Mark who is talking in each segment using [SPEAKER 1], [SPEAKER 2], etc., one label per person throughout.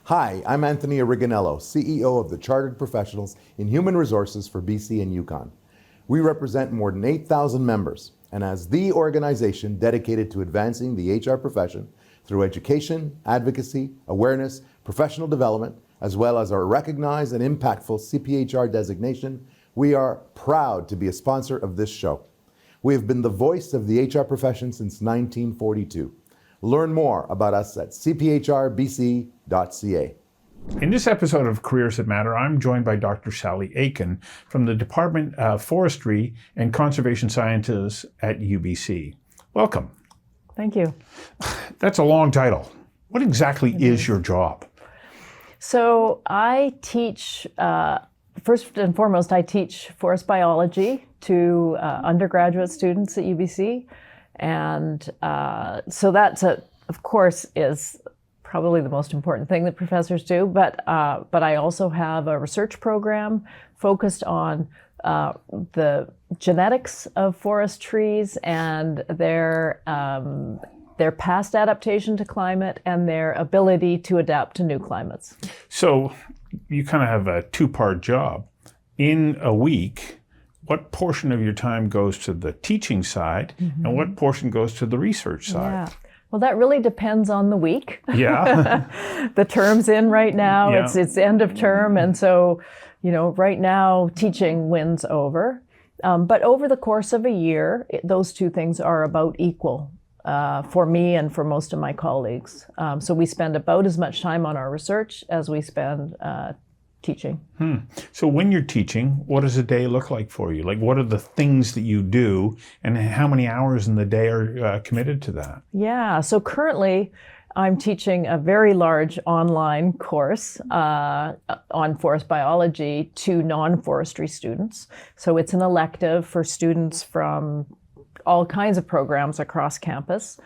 [SPEAKER 1] Hi, I'm Anthony Originello, CEO of the Chartered Professionals in Human Resources for BC and Yukon. We represent more than 8,000 members, and as the organization dedicated to advancing the HR profession through education, advocacy, awareness, professional development, as well as our recognized and impactful CPHR designation, we are proud to be a sponsor of this show. We have been the voice of the HR profession since 1942. Learn more about us at cphrbc.ca.
[SPEAKER 2] In this episode of Careers That Matter, I'm joined by Dr. Sally Aitken from the Department of Forestry and Conservation Sciences at UBC. Welcome.
[SPEAKER 3] Thank you.
[SPEAKER 2] That's a long title. What exactly is your job?
[SPEAKER 3] So I teach, first and foremost, I teach forest biology to undergraduate students at UBC. And so that, of course, is probably the most important thing that professors do. But I also have a research program focused on the genetics of forest trees and their past adaptation to climate and their ability to adapt to new climates.
[SPEAKER 2] So you kind of have a two-part job. In a week, what portion of your time goes to the teaching side and what portion goes to the research side?
[SPEAKER 3] Yeah. Well, that really depends on the week.
[SPEAKER 2] Yeah.
[SPEAKER 3] The term's in right now.
[SPEAKER 2] Yeah.
[SPEAKER 3] It's end of term. And so, right now teaching wins over. But over the course of a year, those two things are about equal for me and for most of my colleagues. So we spend about as much time on our research as we spend teaching.
[SPEAKER 2] So when you're teaching, what does a day look like for you? Like, what are the things that you do and how many hours in the day are committed to that?
[SPEAKER 3] Yeah, so currently I'm teaching a very large online course on forest biology to non-forestry students. So it's an elective for students from all kinds of programs across campus.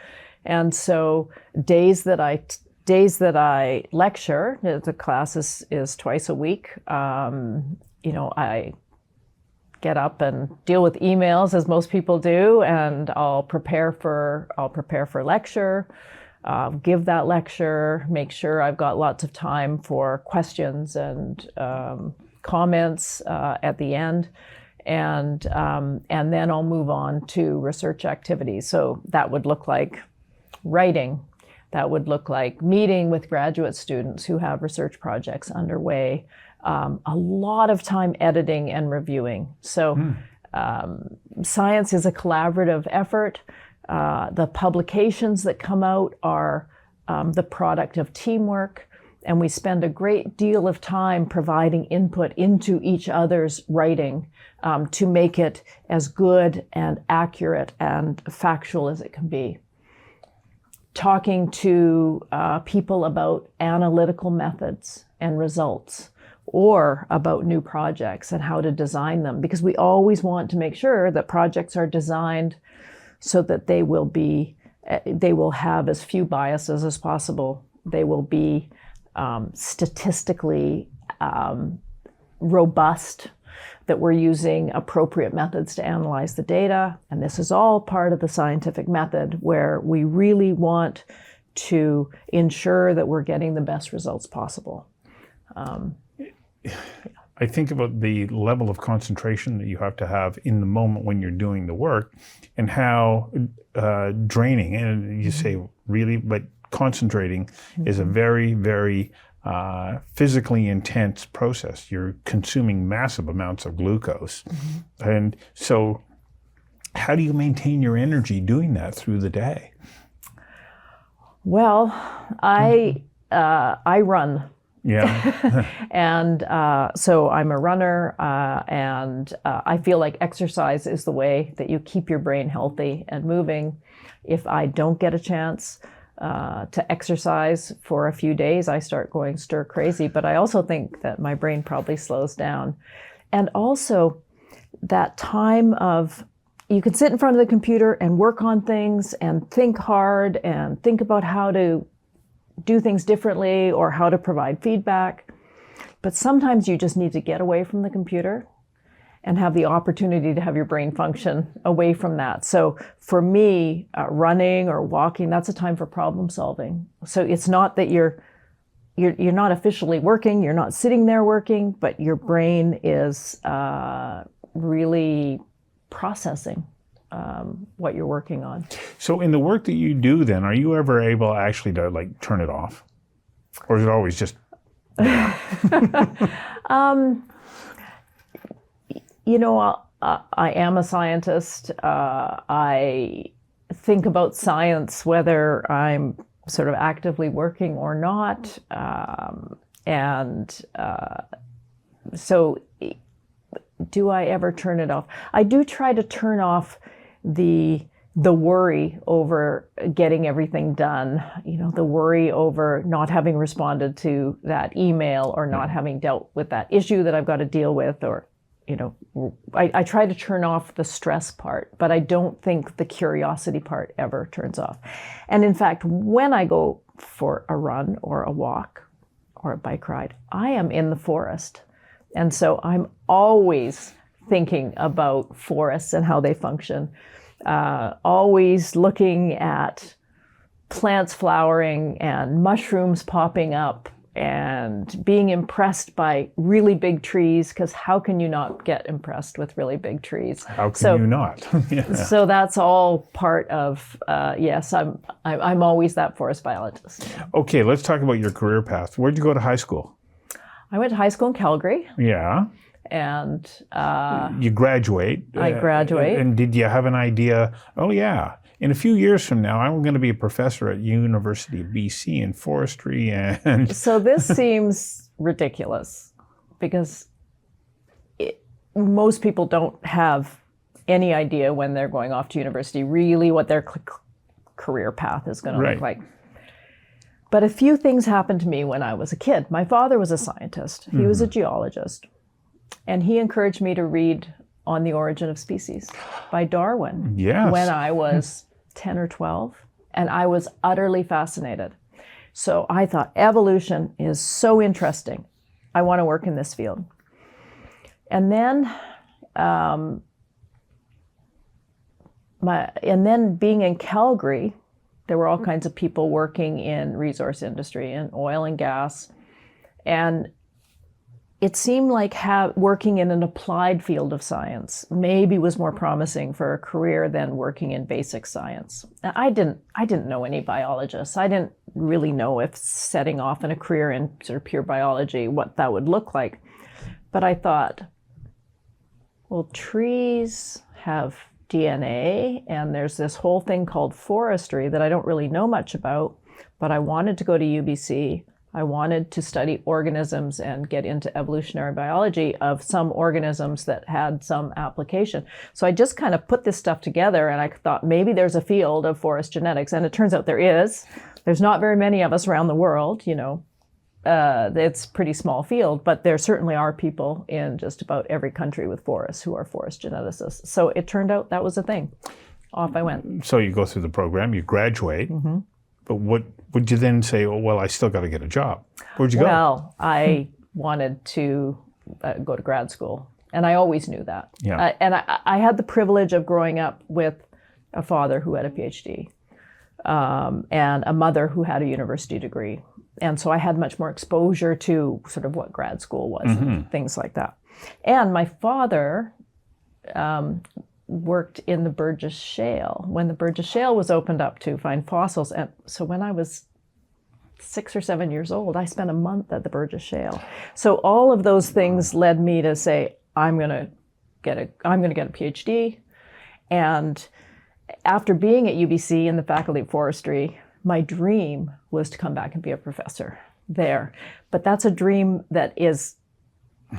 [SPEAKER 3] And so days that I lecture, the class is twice a week. I get up and deal with emails as most people do, and I'll prepare for lecture, give that lecture, make sure I've got lots of time for questions and comments at the end. And then I'll move on to research activities. So that would look like writing. That would look like meeting with graduate students who have research projects underway, a lot of time editing and reviewing. So science is a collaborative effort. The publications that come out are the product of teamwork, and we spend a great deal of time providing input into each other's writing to make it as good and accurate and factual as it can be. Talking to people about analytical methods and results, or about new projects and how to design them, because we always want to make sure that projects are designed so that they will have as few biases as possible. They will be statistically robust, that we're using appropriate methods to analyze the data. And this is all part of the scientific method, where we really want to ensure that we're getting the best results possible.
[SPEAKER 2] I think about the level of concentration that you have to have in the moment when you're doing the work, and how draining, and you say really, but concentrating is a very, very physically intense process. You're consuming massive amounts of glucose. And so how do you maintain your energy doing that through the day?
[SPEAKER 3] Well, I run.
[SPEAKER 2] Yeah.
[SPEAKER 3] And so I'm a runner, and I feel like exercise is the way that you keep your brain healthy and moving. If I don't get a chance to exercise for a few days, I start going stir crazy. But I also think that my brain probably slows down. And also that time of, you can sit in front of the computer and work on things and think hard and think about how to do things differently or how to provide feedback. But sometimes you just need to get away from the computer and have the opportunity to have your brain function away from that. So for me, running or walking, that's a time for problem solving. So it's not that you're you're not officially working, you're not sitting there working, but your brain is really processing what you're working on.
[SPEAKER 2] So in the work that you do then, are you ever able actually to like turn it off? Or is it always just...
[SPEAKER 3] You know, I am a scientist. I think about science whether I'm sort of actively working or not. So do I ever turn it off? I do try to turn off the worry over getting everything done, you know, the worry over not having responded to that email or not having dealt with that issue that I've got to deal with, or, you know, I try to turn off the stress part, but I don't think the curiosity part ever turns off. And in fact, when I go for a run or a walk or a bike ride, I am in the forest. And so I'm always thinking about forests and how they function, always looking at plants flowering and mushrooms popping up and being impressed by really big trees, because how can you not get impressed with really big trees?
[SPEAKER 2] How can you not? Yeah.
[SPEAKER 3] So that's all part of, yes, I'm always that forest biologist.
[SPEAKER 2] Okay, let's talk about your career path. Where'd you go to high school?
[SPEAKER 3] I went to high school in Calgary.
[SPEAKER 2] Yeah.
[SPEAKER 3] And
[SPEAKER 2] you graduate.
[SPEAKER 3] I graduate.
[SPEAKER 2] And did you have an idea, oh yeah, in a few years from now, I'm going to be a professor at University of BC in forestry and...
[SPEAKER 3] So this seems ridiculous because most people don't have any idea when they're going off to university really what their career path is going to look like. But a few things happened to me when I was a kid. My father was a scientist. He was a geologist. And he encouraged me to read On the Origin of Species by Darwin when I was 10 or 12. And I was utterly fascinated. So I thought, evolution is so interesting. I want to work in this field. And then, being in Calgary, there were all kinds of people working in resource industry and oil and gas. And it seemed like working in an applied field of science maybe was more promising for a career than working in basic science. Now, I didn't know any biologists. I didn't really know if setting off in a career in sort of pure biology, what that would look like. But I thought, well, trees have DNA, and there's this whole thing called forestry that I don't really know much about, but I wanted to go to UBC. I wanted to study organisms and get into evolutionary biology of some organisms that had some application. So I just kind of put this stuff together, and I thought maybe there's a field of forest genetics, and it turns out there is. There's not very many of us around the world, you know. It's a pretty small field, but there certainly are people in just about every country with forests who are forest geneticists. So it turned out that was a thing. Off I went.
[SPEAKER 2] So you go through the program, you graduate. Mm-hmm. But what would you then say, oh, well, I still got to get a job? Where'd you go?
[SPEAKER 3] Well, I wanted to go to grad school, and I always knew that.
[SPEAKER 2] Yeah.
[SPEAKER 3] And I had the privilege of growing up with a father who had a PhD and a mother who had a university degree. And so I had much more exposure to sort of what grad school was and things like that. And my father worked in the Burgess Shale when the Burgess Shale was opened up to find fossils. And so when I was 6 or 7 years old, I spent a month at the Burgess Shale. So all of those things led me to say, I'm going to get a PhD. And after being at UBC in the Faculty of Forestry, my dream was to come back and be a professor there. But that's a dream that is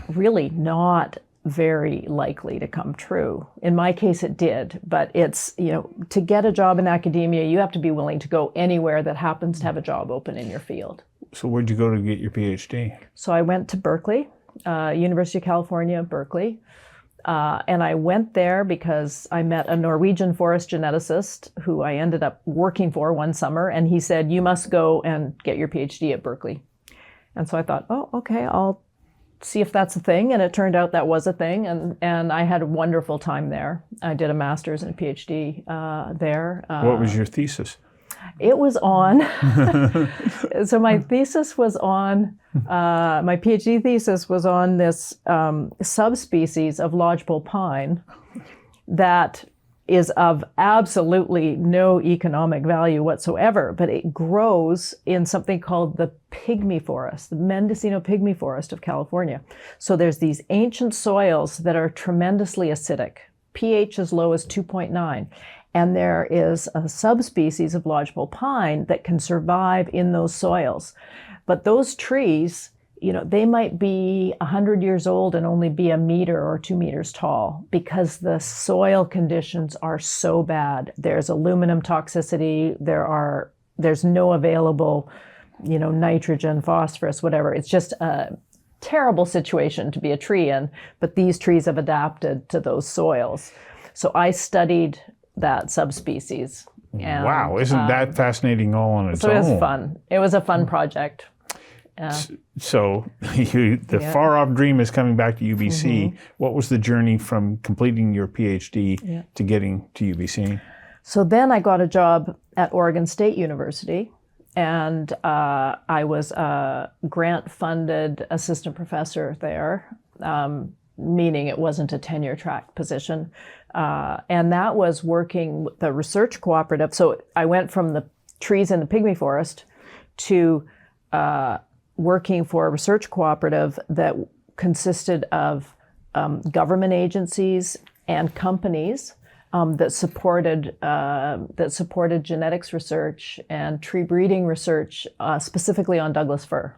[SPEAKER 3] really not very likely to come true. In my case, it did, but it's, you know, to get a job in academia, you have to be willing to go anywhere that happens to have a job open in your field.
[SPEAKER 2] So where'd you go to get your PhD?
[SPEAKER 3] So I went to Berkeley, University of California, Berkeley. And I went there because I met a Norwegian forest geneticist who I ended up working for one summer. And he said, you must go and get your PhD at Berkeley. And so I thought, oh, okay, I'll see if that's a thing. And it turned out that was a thing. And I had a wonderful time there. I did a master's and a PhD there.
[SPEAKER 2] What was your thesis?
[SPEAKER 3] It was on. So my thesis was on, my PhD thesis was on this subspecies of lodgepole pine that is of absolutely no economic value whatsoever, but it grows in something called the pygmy forest, the Mendocino pygmy forest of California. So there's these ancient soils that are tremendously acidic, pH as low as 2.9. And there is a subspecies of lodgepole pine that can survive in those soils. But those trees, you know, they might be 100 years old and only be 1 meter or 2 meters tall because the soil conditions are so bad. There's aluminum toxicity. There's no available, you know, nitrogen, phosphorus, whatever. It's just a terrible situation to be a tree in, but these trees have adapted to those soils. So I studied that subspecies. And,
[SPEAKER 2] wow, isn't that fascinating all on its own?
[SPEAKER 3] So it was fun. It was a fun project.
[SPEAKER 2] So the far off dream is coming back to UBC. What was the journey from completing your PhD to getting to UBC?
[SPEAKER 3] So then I got a job at Oregon State University, and I was a grant-funded assistant professor there, meaning it wasn't a tenure track position. And that was working with the research cooperative. So I went from the trees in the pygmy forest to working for a research cooperative that consisted of government agencies and companies that supported genetics research and tree breeding research, specifically on Douglas fir.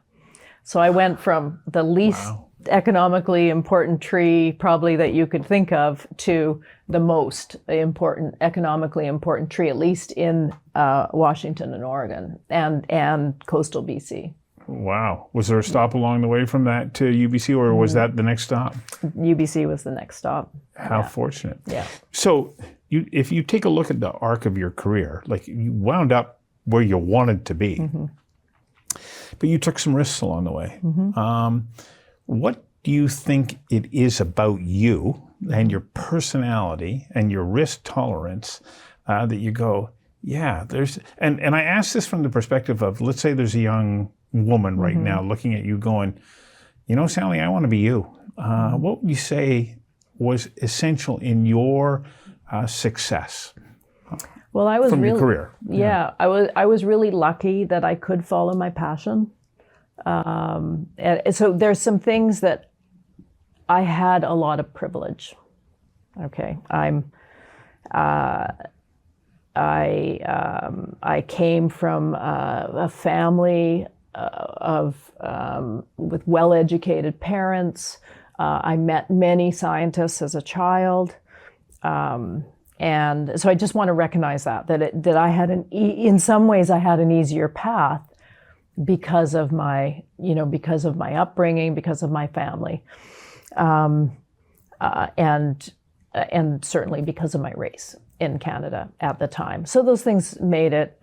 [SPEAKER 3] So I went from the least economically important tree probably that you could think of to the most important, economically important tree, at least in Washington and Oregon and coastal BC.
[SPEAKER 2] Wow. Was there a stop along the way from that to UBC, or was that the next stop?
[SPEAKER 3] UBC was the next stop.
[SPEAKER 2] How fortunate.
[SPEAKER 3] Yeah.
[SPEAKER 2] So if you take a look at the arc of your career, like you wound up where you wanted to be, but you took some risks along the way. What do you think it is about you and your personality and your risk tolerance that you go, yeah, there's, and I ask this from the perspective of, let's say there's a young woman right now looking at you going, you know, Sally, I want to be you. What would you say was essential in your success?
[SPEAKER 3] Well, I was
[SPEAKER 2] from
[SPEAKER 3] really,
[SPEAKER 2] your career.
[SPEAKER 3] Yeah, I was really lucky that I could follow my passion. And so there's some things that I had a lot of privilege. Okay, I came from a family with well-educated parents. I met many scientists as a child. And so I just want to recognize that I had in some ways I had an easier path because of my upbringing, because of my family, and certainly because of my race in Canada at the time. So those things made it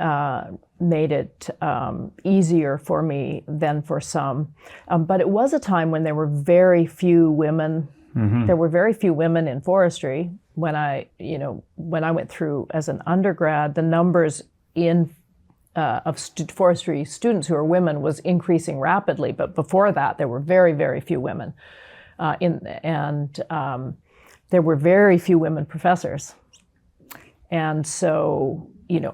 [SPEAKER 3] easier for me than for some. But it was a time when there were very few women. There were very few women in forestry. When I went through as an undergrad, the numbers of forestry students who are women was increasing rapidly. But before that, there were very, very few women, there were very few women professors. And so,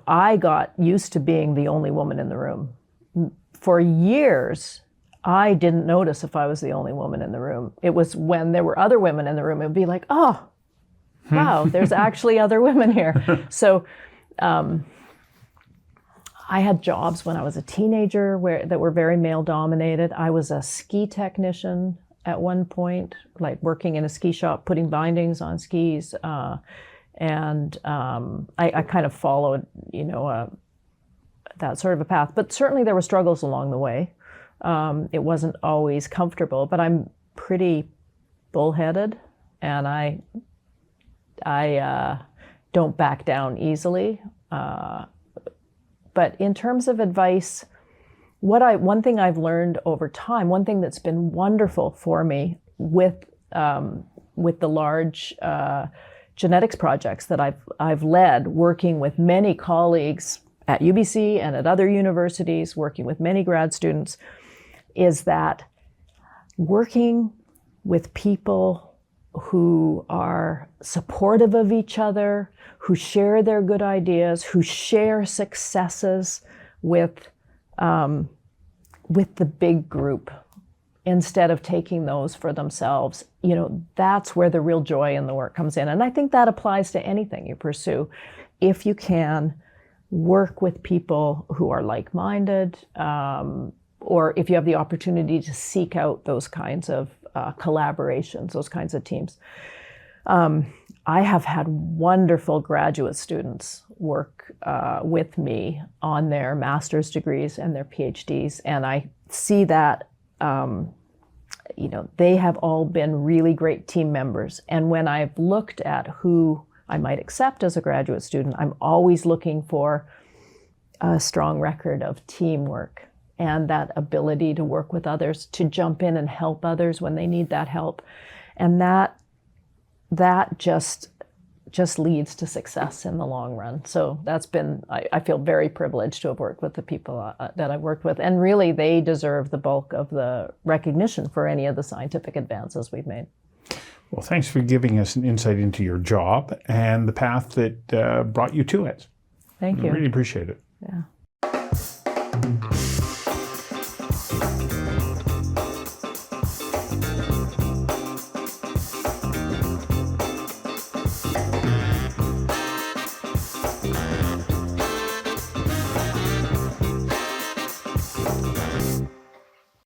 [SPEAKER 3] I got used to being the only woman in the room. For years, I didn't notice if I was the only woman in the room. It was when there were other women in the room, it would be like, oh, wow, there's actually other women here. So I had jobs when I was a teenager that were very male dominated. I was a ski technician at one point, like working in a ski shop, putting bindings on skis. And I kind of followed, that sort of a path. But certainly there were struggles along the way. It wasn't always comfortable, but I'm pretty bullheaded, and I don't back down easily. But in terms of advice, one thing I've learned over time, one thing that's been wonderful for me with the large genetics projects that I've led, working with many colleagues at UBC and at other universities, working with many grad students, is that working with people who are supportive of each other, who share their good ideas, who share successes with the big group, instead of taking those for themselves, that's where the real joy in the work comes in. And I think that applies to anything you pursue. If you can work with people who are like-minded, or if you have the opportunity to seek out those kinds of collaborations, those kinds of teams. I have had wonderful graduate students work with me on their master's degrees and their PhDs, and I see that they have all been really great team members. And when I've looked at who I might accept as a graduate student, I'm always looking for a strong record of teamwork and that ability to work with others, to jump in and help others when they need that help. And that just leads to success in the long run. So that's been, I feel very privileged to have worked with the people that I've worked with. And really, they deserve the bulk of the recognition for any of the scientific advances we've made.
[SPEAKER 2] Well, thanks for giving us an insight into your job and the path that brought you to it.
[SPEAKER 3] Thank you.
[SPEAKER 2] I really appreciate it.
[SPEAKER 3] Yeah.